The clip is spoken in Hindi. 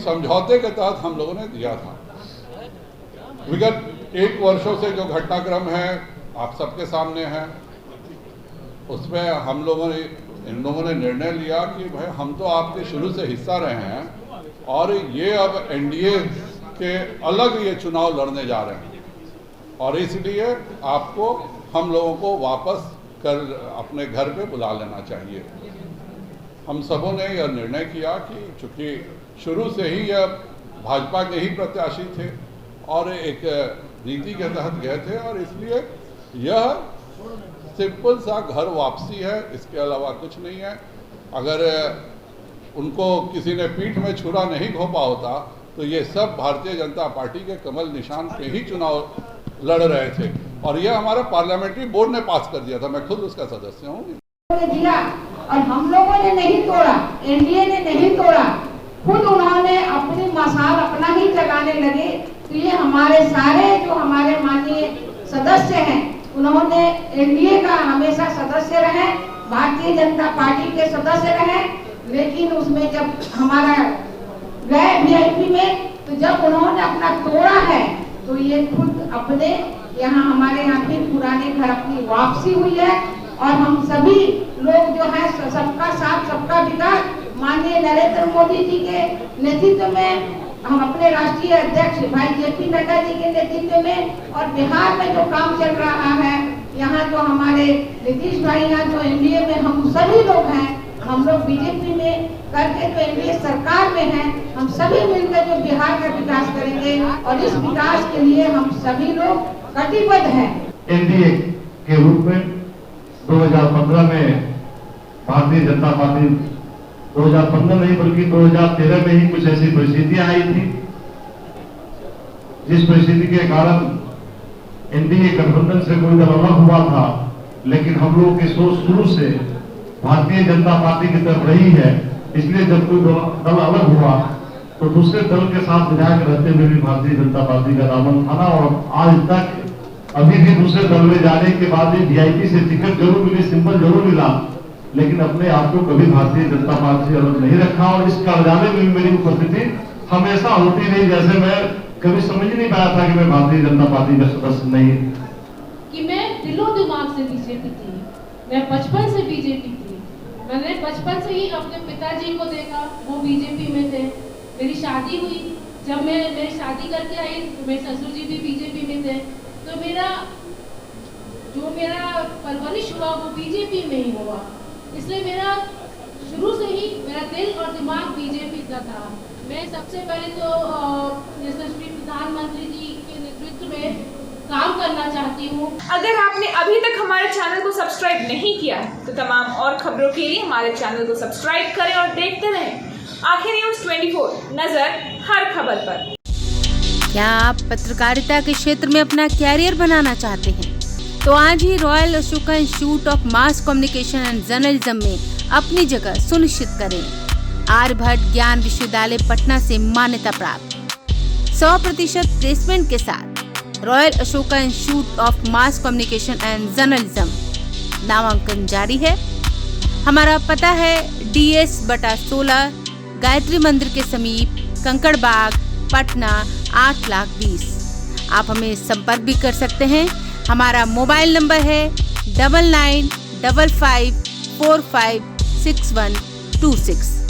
समझौते के तहत हम लोगों ने दिया था। विगत 1 वर्षों से जो घटनाक्रम है आप सबके सामने है, उसमें हम लोगों ने इन लोगों ने निर्णय लिया कि भाई हम तो आपके शुरू से हिस्सा रहे हैं और ये अब एनडीए के अलग ये चुनाव लड़ने जा रहे हैं और इसलिए आपको हम लोगों को वापस कर अपने घर पे बुला लेना चाहिए। हम सबों ने यह निर्णय किया कि चूंकि शुरू से ही यह भाजपा के ही प्रत्याशी थे और एक नीति के तहत गए थे और इसलिए यह सिंपल सा घर वापसी है, इसके अलावा कुछ नहीं है। अगर उनको किसी ने पीठ में छुरा नहीं घोंपा होता तो ये सब भारतीय जनता पार्टी के कमल निशान पे ही चुनाव लड़ रहे थे और यह हमारा पार्लियामेंट्री बोर्ड ने पास कर दिया था, मैं खुद उसका सदस्य हूँ। दिया और हम लोगों ने नहीं तोड़ा, एनडीए ने नहीं तोड़ा, खुद उन्होंने अपनी मसाल अपना ही जगाने लगे। तो ये हमारे सारे जो हमारे माननीय सदस्य हैं उन्होंने एनडीए का हमेशा सदस्य रहे, भारतीय जनता पार्टी के सदस्य रहे, लेकिन उसमें जब हमारा गए वीआईपी में तो जब उन्होंने अपना तोड़ा है तो ये खुद अपने यहाँ हमारे यहाँ फिर पुराने घर अपनी वापसी हुई है और हम सभी लोग जो है सबका साथ सबका विकास माननीय नरेंद्र मोदी जी के नेतृत्व में, हम अपने राष्ट्रीय अध्यक्ष भाई जेपी नड्डा जी के नेतृत्व में और बिहार में जो काम चल रहा है, यहाँ जो हमारे नीतीश भाई यहाँ जो एनडीए में हम सभी लोग हैं, हम लोग बीजेपी में करके जो एनडीए सरकार में हैं, हम सभी मिलकर जो बिहार का विकास करेंगे और इस विकास के लिए हम सभी लोग कटिबद्ध हैं। एनडीए के रूप में 2015 में भारतीय जनता पार्टी 2015 नहीं बल्कि 2013 में ही कुछ ऐसी परिस्थितियां आई थी जिस परिस्थिति के कारण एनडीए गठबंधन से कोई दल अलग हुआ था, लेकिन हम लोगों की सोच शुरू से भारतीय जनता पार्टी की तरफ रही है। इसलिए जब कोई दल अलग हुआ तो दूसरे दल के साथ विधायक रहते हुए भी भारतीय जनता पार्टी का दामन थाना और आज तक अभी भी दूसरे दल में जाने के बाद भी वीआईपी से टिकट जरूर मिली, सिंबल जरूर मिला, लेकिन अपने आप को कभी भारतीय जनता पार्टी से अलग नहीं रखा और इस कारजाने में मेरी उपस्थिति हमेशा होती रही। जैसे मैं कभी समझ नहीं पाया था कि मैं भारतीय जनता पार्टी का सदस्य नहीं, कि मैं दिलो दिमाग से बीजेपी थी, मैं बचपन से बीजेपी थी। मैंने बचपन से ही अपने पिताजी को देखा, वो बीजेपी में थे। मेरी शादी हुई, जब मैं मेरी शादी करके आई तो मेरे ससुर जी भी बीजेपी में थे, तो मेरा परवरिश हुआ वो बीजेपी में ही हुआ। इसलिए मेरा शुरू से ही मेरा दिल और दिमाग बीजेपी का था। मैं सबसे पहले तो यशस्वी प्रधानमंत्री जी के नेतृत्व में काम करना चाहती हूँ। अगर आपने अभी तक हमारे चैनल को सब्सक्राइब नहीं किया है तो तमाम और खबरों के लिए हमारे चैनल को सब्सक्राइब करें और देखते रहें आंखें न्यूज़ 24, नजर हर खबर पर। क्या आप पत्रकारिता के क्षेत्र में अपना कैरियर बनाना चाहते हैं? तो आज ही royal Ashoka institute of mass communication and journalism में अपनी जगह सुनिश्चित करें। आर्यभट्ट ज्ञान विश्वविद्यालय पटना से मान्यता प्राप्त 100% प्लेसमेंट के साथ royal Ashoka institute of mass communication and journalism नामांकन जारी है। हमारा पता है DS/16 गायत्री मंदिर के समीप, कंकड़ बाग, पटना 8,20,000। आप हमें संपर्क भी कर सकते हैं। हमारा मोबाइल नंबर है 9955456126।